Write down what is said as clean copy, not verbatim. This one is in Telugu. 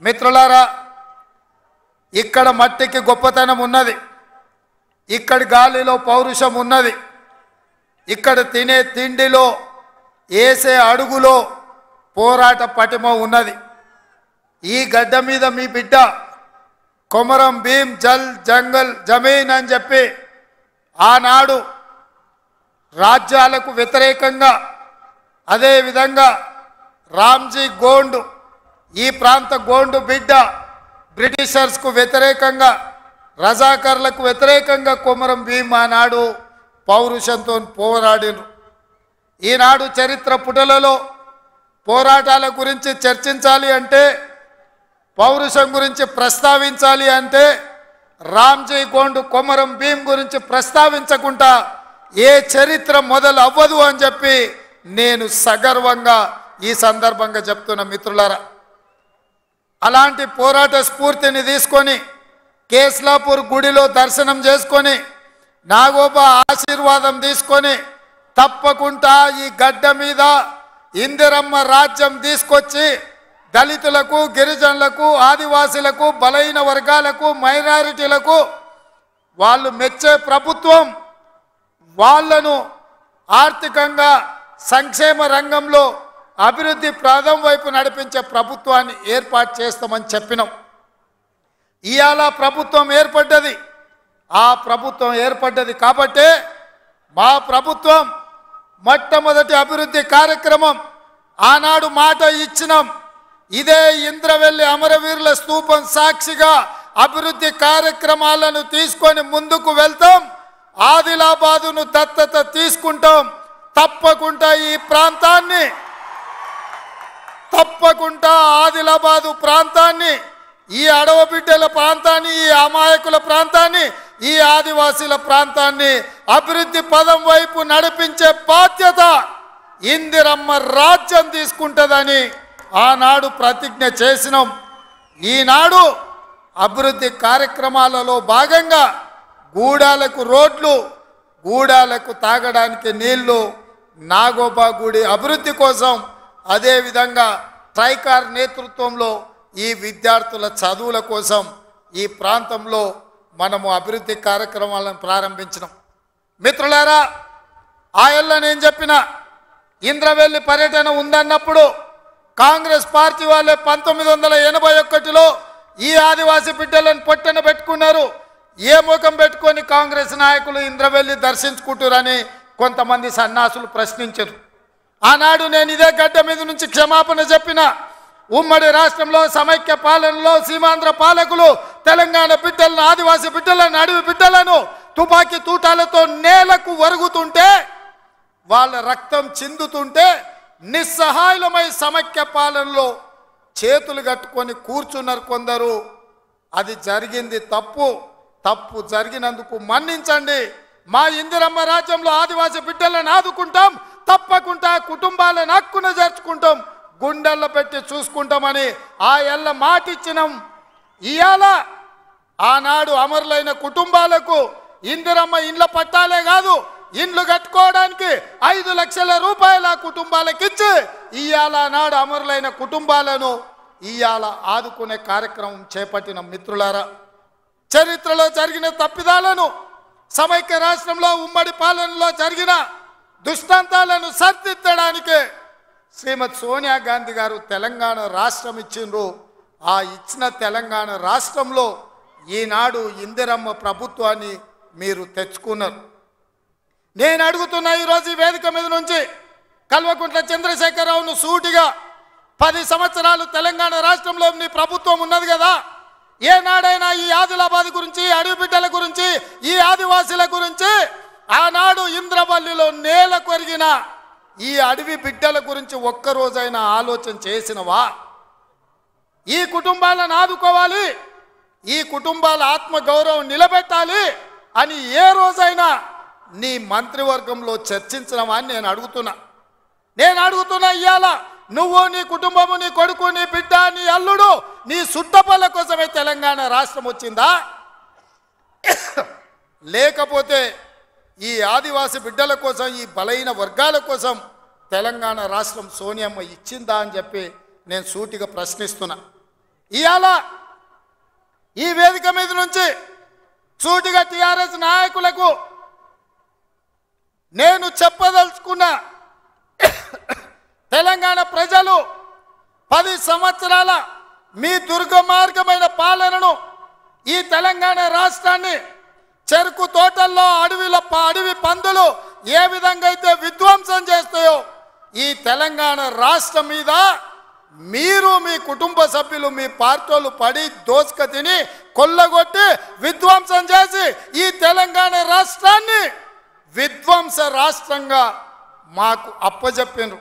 మిత్రులారా ఇక్కడ మట్టికి గొప్పతనం ఉన్నది, ఇక్కడ గాలిలో పౌరుషం ఉన్నది, ఇక్కడ తినే తిండిలో వేసే అడుగులో పోరాట పటిమ ఉన్నది. ఈ గడ్డ మీద మీ బిడ్డ కొమరం భీం జల్ జంగల్ జమీన్ అని చెప్పి ఆనాడు రాజ్యాలకు వ్యతిరేకంగా, అదేవిధంగా రామ్జీ గోండు ఈ ప్రాంత గోండు బిడ్డ బ్రిటిషర్స్కు వ్యతిరేకంగా, రజాకర్లకు వ్యతిరేకంగా కొమరం భీం ఆనాడు పౌరుషంతో పోరాడిను. ఈనాడు చరిత్ర పుటలలో పోరాటాల గురించి చర్చించాలి అంటే, పౌరుషం గురించి ప్రస్తావించాలి అంటే రామ్జీ గోండు కొమరం భీం గురించి ప్రస్తావించకుండా ఏ చరిత్ర మొదలు అవ్వదు అని చెప్పి నేను సగర్వంగా ఈ సందర్భంగా చెప్తున్న మిత్రులారా. అలాంటి పోరాట స్ఫూర్తిని తీసుకొని కేస్లాపూర్ గుడిలో దర్శనం చేసుకొని నాగోబా ఆశీర్వాదం తీసుకొని తప్పకుండా ఈ గడ్డ మీద ఇందిరమ్మ రాజ్యం తీసుకొచ్చి దళితులకు, గిరిజనులకు, ఆదివాసీలకు, బలహీన వర్గాలకు, మైనారిటీలకు వాళ్ళు మెచ్చే ప్రభుత్వం, వాళ్ళను ఆర్థికంగా సంక్షేమ రంగంలో అభివృద్ధి ప్రాంతం వైపు నడిపించే ప్రభుత్వాన్ని ఏర్పాటు చేస్తామని చెప్పినాం. ఇవాళ ప్రభుత్వం ఏర్పడ్డది. ఆ ప్రభుత్వం ఏర్పడ్డది కాబట్టే మా ప్రభుత్వం మొట్టమొదటి అభివృద్ధి కార్యక్రమం ఆనాడు మాట ఇచ్చినాం. ఇదే ఇంద్రవెల్లి అమరవీరుల స్తూపం సాక్షిగా అభివృద్ధి కార్యక్రమాలను తీసుకొని ముందుకు వెళ్తాం. ఆదిలాబాదును దత్తత తీసుకుంటాం. తప్పకుండా ఈ ప్రాంతాన్ని, తప్పకుండా ఆదిలాబాదు ప్రాంతాన్ని, ఈ అడవబిడ్డల ప్రాంతాన్ని, ఈ అమాయకుల ప్రాంతాన్ని, ఈ ఆదివాసీల ప్రాంతాన్ని అభివృద్ధి పదం వైపు నడిపించే బాధ్యత ఇందిరమ్మ రాజ్యం తీసుకుంటుందని ఆనాడు ప్రతిజ్ఞ చేసినాం. ఈనాడు అభివృద్ధి కార్యక్రమాలలో భాగంగా గూడాలకు రోడ్లు, గూడాలకు తాగడానికి నీళ్లు, నాగోబా గుడి అభివృద్ధి కోసం, అదేవిధంగా ట్రైకార్ నేతృత్వంలో ఈ విద్యార్థుల చదువుల కోసం ఈ ప్రాంతంలో మనము అభివృద్ధి కార్యక్రమాలను ప్రారంభించినాం. మిత్రులారా, ఆయల్ల నేను చెప్పిన ఇంద్రవెల్లి పర్యటన ఉందన్నప్పుడు కాంగ్రెస్ పార్టీ వాళ్ళే 1981లో ఈ ఆదివాసీ బిడ్డలను పొట్టన పెట్టుకున్నారు. ఏ ముఖం పెట్టుకొని కాంగ్రెస్ నాయకులు ఇంద్రవెల్లి దర్శించుకుంటారని కొంతమంది సన్నాసులు ప్రశ్నించారు. ఆనాడు నేను ఇదే గడ్డ మీద నుంచి క్షమాపణ చెప్పిన. ఉమ్మడి రాష్ట్రంలో సమైక్య పాలనలో సీమాంధ్ర పాలకులు తెలంగాణ బిడ్డలను, ఆదివాసీ బిడ్డలను, అడవి బిడ్డలను తుపాకీ తూటాలతో నేలకు వరుగుతుంటే, వాళ్ళ రక్తం చిందుతుంటే నిస్సహాయులమై సమైక్య పాలనలో చేతులు కట్టుకొని కూర్చున్నారు కొందరు. అది జరిగింది తప్పు. తప్పు జరిగినందుకు మన్నించండి. మా ఇందిరమ్మ రాజ్యంలో ఆదివాసీ బిడ్డలను ఆదుకుంటాం. తప్పకుండా కుటుంబాలను హక్కున చేర్చుకుంటాం, గుండెల్లో పెట్టి చూసుకుంటామని ఆ ఎల్ల మాటిచ్చినాం. ఇవాళ ఆనాడు అమరులైన కుటుంబాలకు ఇందిరమ్మ ఇండ్ల పట్టాలే కాదు, ఇండ్లు కట్టుకోవడానికి 5 లక్షల రూపాయల కుటుంబాలకు ఇచ్చి ఇవాళ నాడు అమరులైన కుటుంబాలను ఇవాళ ఆదుకునే కార్యక్రమం చేపట్టిన మిత్రులారా. చరిత్రలో జరిగిన తప్పిదాలను, సమైక్య రాష్ట్రంలో ఉమ్మడి పాలనలో జరిగిన దుష్టాంతాలను సరిదిద్దడానికి శ్రీమతి సోనియా గాంధీ గారు తెలంగాణ రాష్ట్రం ఇచ్చిండ్రు. ఆ ఇచ్చిన తెలంగాణ రాష్ట్రంలో ఈనాడు ఇందిరమ్మ ప్రభుత్వాన్ని మీరు తెచ్చుకున్నారు. నేను అడుగుతున్నా ఈరోజు ఈ వేదిక మీద నుంచి కల్వకుంట్ల చంద్రశేఖరరావును సూటిగా, 10 సంవత్సరాలు తెలంగాణ రాష్ట్రంలో నీ ప్రభుత్వం ఉన్నది కదా, ఏనాడైనా ఈ ఆదిలాబాద్ గురించి, అడవి బిడ్డల గురించి, ఈ ఆదివాసీల గురించి, ఆనాడు ఇంద్రవల్లిలో నేల కొరిగిన ఈ అడవి బిడ్డల గురించి ఒక్కరోజైనా ఆలోచన చేసినవా? ఈ కుటుంబాలను ఆదుకోవాలి, ఈ కుటుంబాల ఆత్మగౌరవం నిలబెట్టాలి అని ఏ రోజైనా నీ మంత్రివర్గంలో చర్చించినవా అని నేను అడుగుతున్నా. ఇవాళ నువ్వు, నీ కుటుంబము, నీ కొడుకు, నీ బిడ్డ, నీ అల్లుడు, నీ సుట్టపల్ల కోసమే తెలంగాణ రాష్ట్రం వచ్చిందా? లేకపోతే ఈ ఆదివాసీ బిడ్డల కోసం, ఈ బలహీన వర్గాల కోసం తెలంగాణ రాష్ట్రం సోనియమ్మ ఇచ్చిందా అని చెప్పి నేను సూటిగా ప్రశ్నిస్తున్నా. ఇవాళ ఈ వేదిక మీద నుంచి సూటిగా టీఆర్ఎస్ నాయకులకు నేను చెప్పదలుచుకున్న, తెలంగాణ ప్రజలు 10 సంవత్సరాల మీ దుర్గమార్గమైన పాలనను, ఈ తెలంగాణ రాష్ట్రాన్ని చెరుకు తోటల్లో అడవి పందులు ఏ విధంగా అయితే విధ్వంసం చేస్తాయో, ఈ తెలంగాణ రాష్ట్రం మీద మీరు మీ కుటుంబ సభ్యులు మీ పార్టీలు పడి దోసుక తిని కొల్లగొట్టి విధ్వంసం చేసి ఈ తెలంగాణ రాష్ట్రాన్ని విధ్వంస రాష్ట్రంగా మాకు అప్పజెప్పినారు.